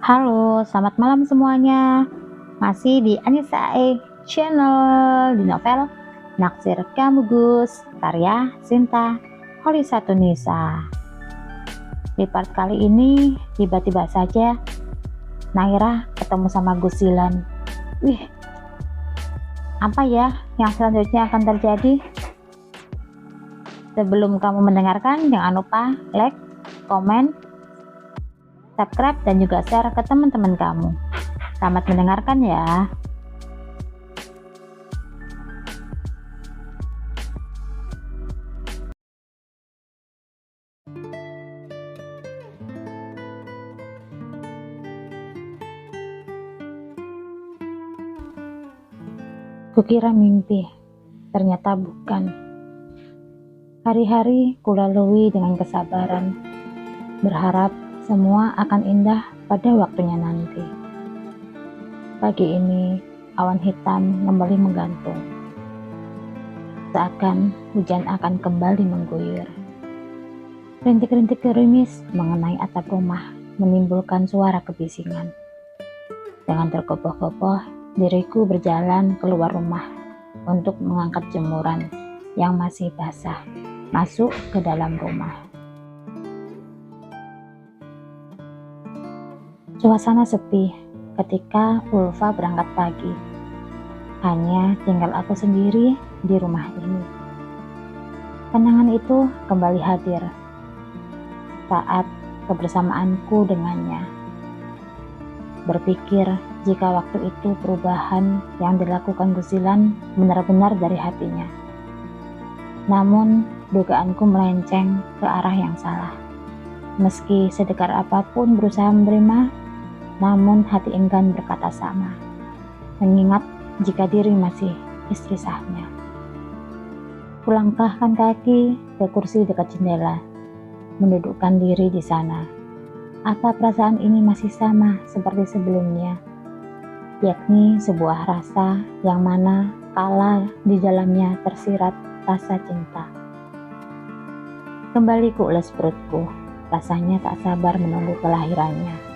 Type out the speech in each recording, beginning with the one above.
Halo, selamat malam semuanya. Masih di Anissa E Channel di novel Naksir Kamu Gus, karya Sinta Holisatunisa. Di part kali ini, tiba-tiba saja Naira ketemu sama Gus Zilan. Wih, apa ya yang selanjutnya akan terjadi? Sebelum kamu mendengarkan, jangan lupa like, komen, subscribe, dan juga share ke teman-teman kamu. Selamat mendengarkan ya. Kukira mimpi, ternyata bukan. Hari-hari kulalui dengan kesabaran, berharap semua akan indah pada waktunya nanti. Pagi ini, awan hitam kembali menggantung. Seakan hujan akan kembali mengguyur. Rintik-rintik gerimis mengenai atap rumah menimbulkan suara kebisingan. Dengan tergopoh-gopoh, diriku berjalan keluar rumah untuk mengangkat jemuran yang masih basah masuk ke dalam rumah. Suasana sepi ketika Ulfa berangkat pagi. Hanya tinggal aku sendiri di rumah ini. Kenangan itu kembali hadir saat kebersamaanku dengannya. Berpikir jika waktu itu perubahan yang dilakukan Gus Zilan benar-benar dari hatinya. Namun, dugaanku melenceng ke arah yang salah. Meski sedekat apapun berusaha menerima, namun hati enggan berkata sama. Mengingat jika diri masih istri sahnya. Kulangkahkan kaki ke kursi dekat jendela, mendudukkan diri di sana. Apa perasaan ini masih sama seperti sebelumnya? Yakni sebuah rasa yang mana kala di dalamnya tersirat rasa cinta. Kembali kuulas perutku, rasanya tak sabar menunggu kelahirannya.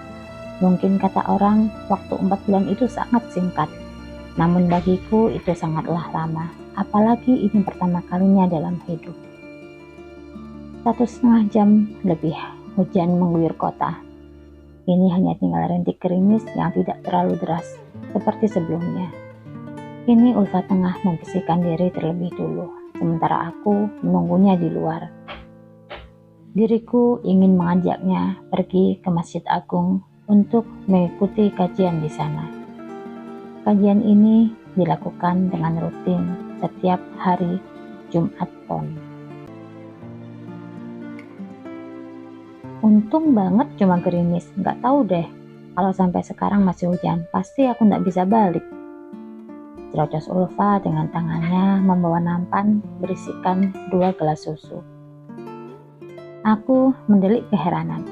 Mungkin kata orang, waktu 4 bulan itu sangat singkat. Namun bagiku itu sangatlah lama, apalagi ini pertama kalinya dalam hidup. 1,5 jam lebih hujan mengguyur kota. Ini hanya tinggal rintik gerimis yang tidak terlalu deras, seperti sebelumnya. Kini Ulfa tengah membersihkan diri terlebih dulu, sementara aku menunggunya di luar. Diriku ingin mengajaknya pergi ke Masjid Agung untuk mengikuti kajian di sana. Kajian ini dilakukan dengan rutin setiap hari Jumat Pon. Untung banget cuma gerimis, nggak tahu deh kalau sampai sekarang masih hujan, pasti aku nggak bisa balik. Cerocos Ulfa dengan tangannya membawa nampan berisikan 2 gelas susu. Aku mendelik keheranan.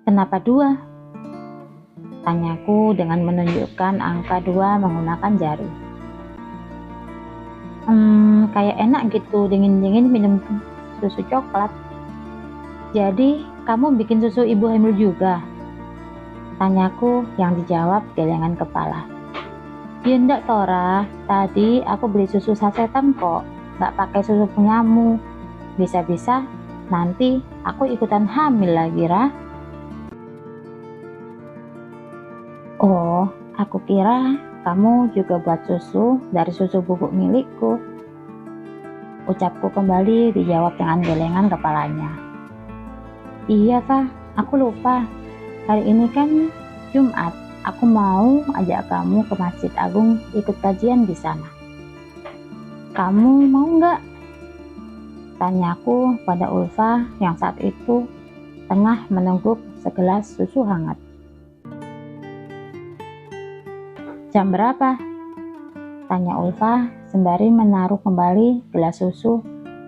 Kenapa 2? Tanyaku dengan menunjukkan angka 2 menggunakan jari. Kayak enak gitu dingin-dingin minum susu coklat. Jadi kamu bikin susu ibu hamil juga? Tanyaku yang dijawab gelengan kepala. Ya enggak Tora, tadi aku beli susu sasetan kok, gak pakai susu punyamu. Bisa-bisa nanti aku ikutan hamil lagi, Ra. Oh, aku kira kamu juga buat susu dari susu bubuk milikku. Ucapku kembali dijawab dengan gelengan kepalanya. Iya, Kak, aku lupa. Hari ini kan Jumat. Aku mau ajak kamu ke Masjid Agung ikut kajian di sana. Kamu mau nggak? Tanyaku pada Ulfa yang saat itu tengah menengguk segelas susu hangat. Jam berapa? Tanya Ulfa sembari menaruh kembali gelas susu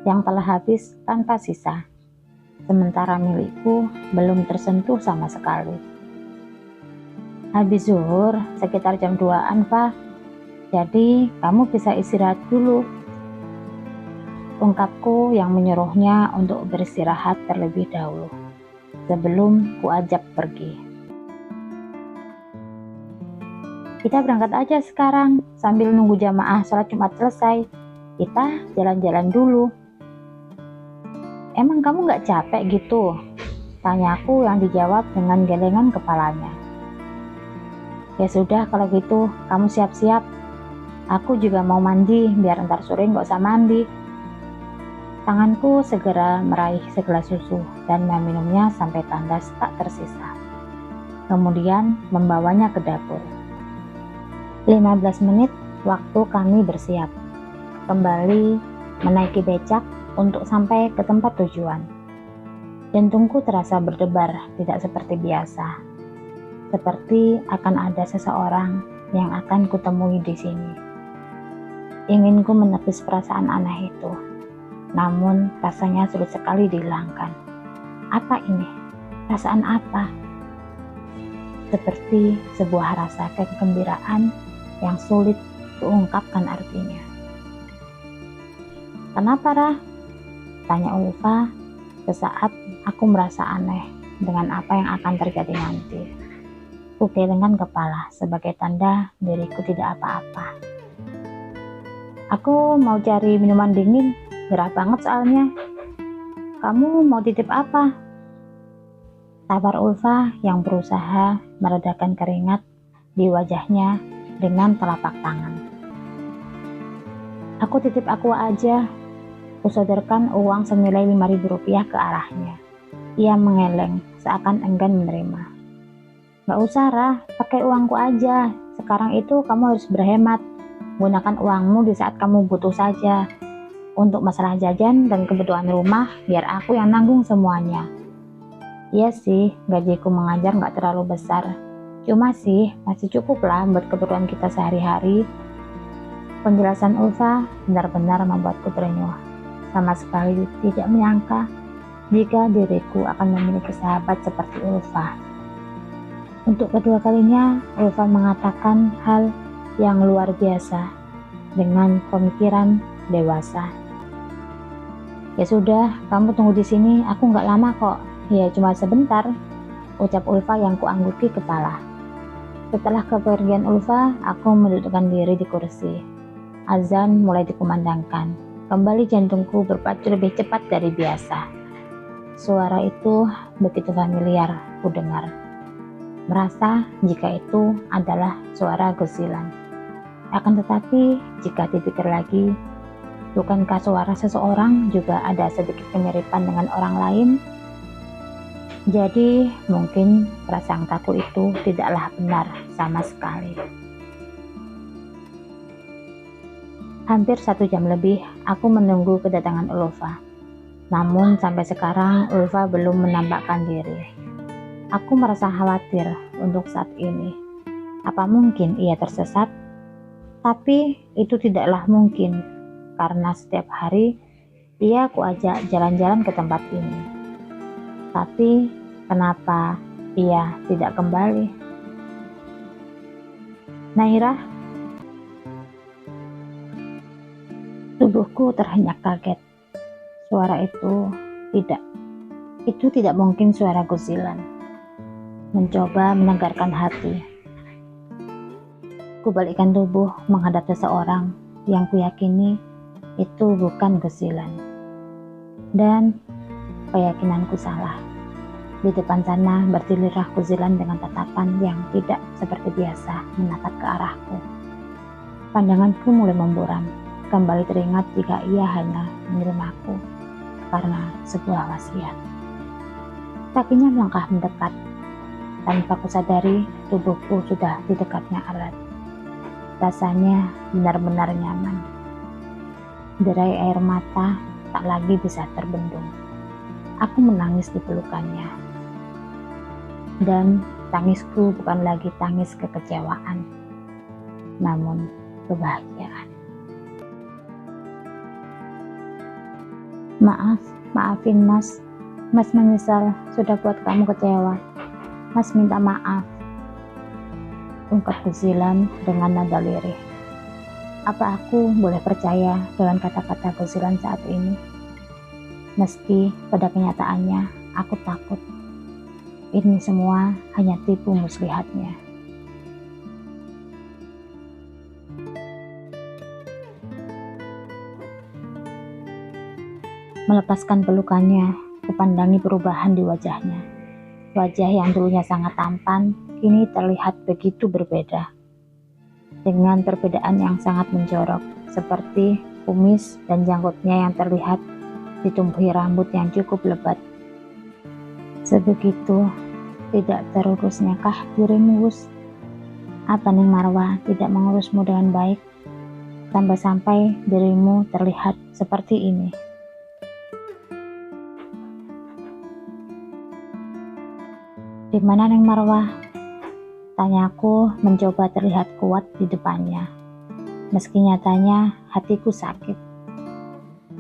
yang telah habis tanpa sisa. Sementara milikku belum tersentuh sama sekali. Habis zuhur sekitar jam 2-an, Pak. Jadi kamu bisa istirahat dulu. Ungkapku yang menyuruhnya untuk beristirahat terlebih dahulu sebelum kuajak pergi. Kita berangkat aja sekarang, sambil nunggu jamaah sholat Jumat selesai. Kita jalan-jalan dulu. Emang kamu gak capek gitu? Tanyaku yang dijawab dengan gelengan kepalanya. Ya sudah kalau gitu, kamu siap-siap. Aku juga mau mandi, biar ntar sore gak usah mandi. Tanganku segera meraih segelas susu dan meminumnya sampai tandas tak tersisa. Kemudian membawanya ke dapur. 15 menit waktu kami bersiap. Kembali menaiki becak untuk sampai ke tempat tujuan. Jantungku terasa berdebar, tidak seperti biasa. Seperti akan ada seseorang yang akan kutemui di sini. Inginku menepis perasaan aneh itu. Namun rasanya sulit sekali dihilangkan. Apa ini? Perasaan apa? Seperti sebuah rasa kegembiraan yang sulit diungkapkan artinya. Kenapa, Rah? Tanya Ulfa sesaat aku merasa aneh dengan apa yang akan terjadi nanti. Kugelengkan kepala sebagai tanda diriku tidak apa-apa. Aku mau cari minuman dingin, gerah banget soalnya. Kamu mau titip apa? Tabar Ulfa yang berusaha meredakan keringat di wajahnya dengan telapak tangan. Aku titip aqua aja. Kusodorkan uang senilai Rp5.000 ke arahnya. Ia mengeleng seakan enggan menerima. Gak usah, Rah, pakai uangku aja. Sekarang itu kamu harus berhemat. Gunakan uangmu di saat kamu butuh saja. Untuk masalah jajan dan kebutuhan rumah, biar aku yang nanggung semuanya. Iya sih, gajiku mengajar gak terlalu besar. Cuma sih, masih cukup lah buat keperluan kita sehari-hari. Penjelasan Ulfa benar-benar membuatku terenyuh. Sama sekali tidak menyangka jika diriku akan memiliki sahabat seperti Ulfa. Untuk kedua kalinya, Ulfa mengatakan hal yang luar biasa dengan pemikiran dewasa. Ya sudah, kamu tunggu di sini, aku nggak lama kok. Ya cuma sebentar, ucap Ulfa yang kuangguki kepala. Setelah kepergian Ulfa, aku mendudukkan diri di kursi. Azan mulai dikumandangkan. Kembali jantungku berpacu lebih cepat dari biasa. Suara itu begitu familiar ku dengar. Merasa jika itu adalah suara gosilan. Akan tetapi, jika dipikir lagi, bukankah suara seseorang juga ada sedikit kemiripan dengan orang lain? Jadi mungkin prasangkaku itu tidaklah benar sama sekali. Hampir 1 jam lebih aku menunggu kedatangan Ulfa. Namun sampai sekarang Ulfa belum menampakkan diri. Aku merasa khawatir untuk saat ini. Apa mungkin ia tersesat? Tapi itu tidaklah mungkin, karena setiap hari ia kuajak jalan-jalan ke tempat ini. Tapi kenapa ia tidak kembali? Nairah, tubuhku terhenyak kaget. Suara itu tidak mungkin suara gosilan. Mencoba menegarkan hati. Kubalikkan tubuh menghadap seseorang yang kuyakini itu bukan gosilan. Dan keyakinanku salah. Di depan sana berdirilah gosilan dengan tatapan yang tidak seperti biasa menatap ke arahku. Pandanganku mulai memburam. Kembali teringat jika ia hanya menerimaku karena sebuah wasiat. Kakinya melangkah mendekat. Tanpa kusadari, tubuhku sudah di dekatnya alat. Rasanya benar-benar nyaman. Derai air mata tak lagi bisa terbendung. Aku menangis di pelukannya. Dan tangisku bukan lagi tangis kekecewaan, namun kebahagiaan. Maafin Mas. Mas menyesal sudah buat kamu kecewa. Mas minta maaf. Ungkap gosilan dengan nada lirih. Apa aku boleh percaya dengan kata-kata gosilan saat ini? Meski pada kenyataannya aku takut. Ini semua hanya tipu muslihatnya. Melepaskan pelukannya, kupandangi perubahan di wajahnya. Wajah yang dulunya sangat tampan, kini terlihat begitu berbeda. Dengan perbedaan yang sangat menjorok, seperti kumis dan janggutnya yang terlihat ditumbuhi rambut yang cukup lebat. Sebegitu tidak terurusnya kah dirimu, Gus? Apa Neng Marwa tidak mengurusmu dengan baik, sampai-sampai dirimu terlihat seperti ini? Di mana Neng Marwa? Tanyaku mencoba terlihat kuat di depannya. Meski nyatanya hatiku sakit.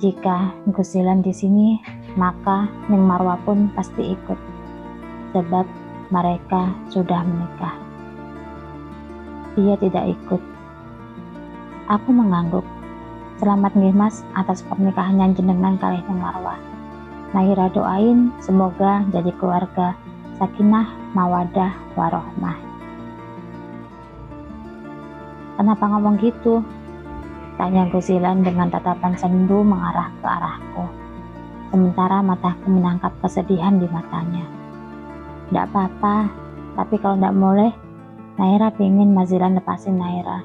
Jika Gus Zilan di sini, maka Neng Marwa pun pasti ikut. Sebab mereka sudah menikah. Dia tidak ikut. Aku mengangguk. Selamat nggih Mas atas pernikahannya jenengan kalih Neng Marwa. Nahira doain semoga jadi keluarga sakinah, mawadah, warohmah. Kenapa ngomong gitu? Tanya Gus Zilan dengan tatapan sendu mengarah ke arahku. Sementara mataku menangkap kesedihan di matanya. Nggak apa-apa, tapi kalau nggak boleh, Naira pengen Mas Zilan lepasin Naira.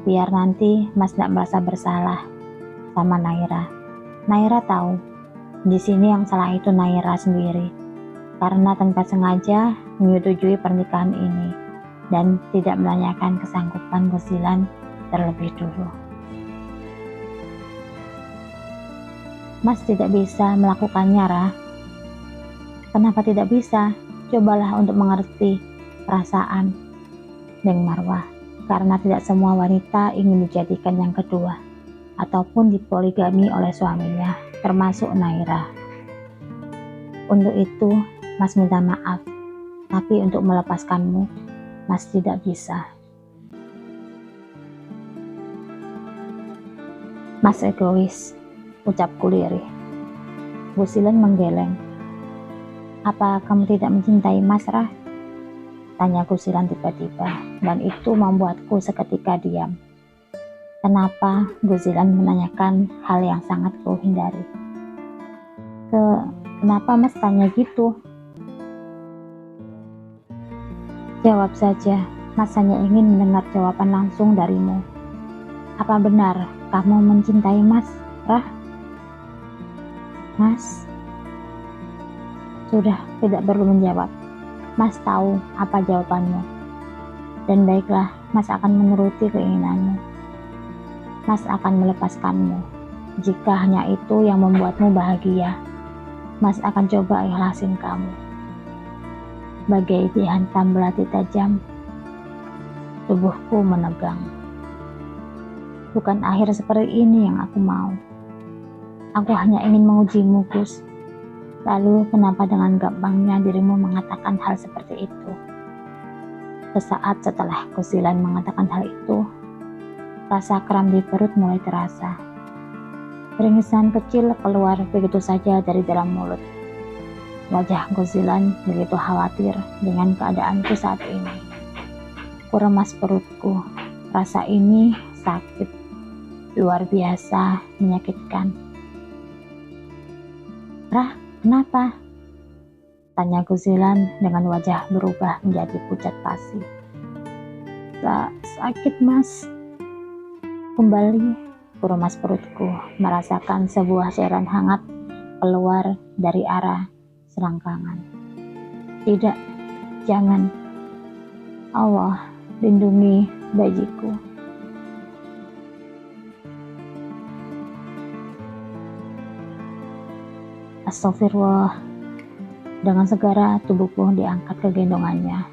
Biar nanti Mas nggak merasa bersalah sama Naira. Naira tahu, di sini yang salah itu Naira sendiri. Karena tanpa sengaja menyetujui pernikahan ini dan tidak menanyakan kesanggupan Gus Zilan terlebih dulu. Mas tidak bisa melakukannya, Rah. Kenapa tidak bisa? Cobalah untuk mengerti perasaan Neng Marwa. Karena tidak semua wanita ingin dijadikan yang kedua ataupun dipoligami oleh suaminya, termasuk Naira. Untuk itu, Mas minta maaf, tapi untuk melepaskanmu, Mas tidak bisa. Mas egois, ucapku lirih. Gus Zilan menggeleng. Apa kamu tidak mencintai Mas, Rah? Tanya Gus Zilan tiba-tiba, dan itu membuatku seketika diam. Kenapa Gus Zilan menanyakan hal yang sangat ku hindari? Kenapa Mas tanya gitu? Jawab saja, Mas hanya ingin mendengar jawaban langsung darimu. Apa benar kamu mencintai Mas, Rah? Mas, sudah tidak perlu menjawab. Mas tahu apa jawabanmu. Dan baiklah, Mas akan menuruti keinginanmu. Mas akan melepaskanmu. Jika hanya itu yang membuatmu bahagia, Mas akan coba ikhlasin kamu. Bagai dihantam belati tajam, tubuhku menegang. Bukan akhir seperti ini yang aku mau. Aku hanya ingin mengujimu, Gus. Lalu kenapa dengan gampangnya dirimu mengatakan hal seperti itu? Sesaat setelah Gus Zilan mengatakan hal itu, rasa kram di perut mulai terasa. Keringisan kecil keluar begitu saja dari dalam mulut. Wajah Gus Zilan begitu khawatir dengan keadaanku saat ini. Kuremas perutku. Rasa ini sakit, luar biasa menyakitkan. Rah, kenapa? Tanya Gus Zilan dengan wajah berubah menjadi pucat pasi. Sakit Mas. Kembali kuremas perutku, merasakan sebuah cairan hangat keluar dari arah selangkangan. Tidak, jangan. Allah, lindungi bayiku. Astagfirullah. Dengan segera tubuhku diangkat ke gendongannya.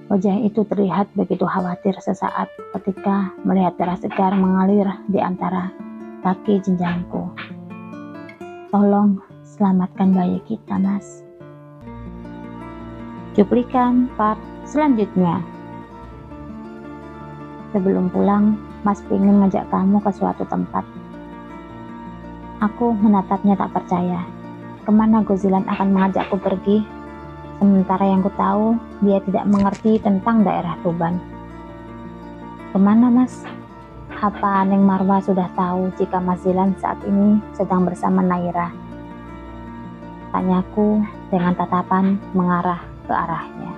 Wajah itu terlihat begitu khawatir sesaat ketika melihat darah segar mengalir di antara kaki jenjangku. Tolong selamatkan bayi kita, Mas. Cuplikan part selanjutnya. Sebelum pulang, Mas ingin ngajak kamu ke suatu tempat. Aku menatapnya tak percaya. Kemana Gus Zilan akan mengajakku pergi? Sementara yang ku tahu, dia tidak mengerti tentang daerah Tuban. Kemana, Mas? Apa Neng Marwa sudah tahu jika Mas Zilan saat ini sedang bersama Naira? Tanyaku dengan tatapan mengarah ke arahnya.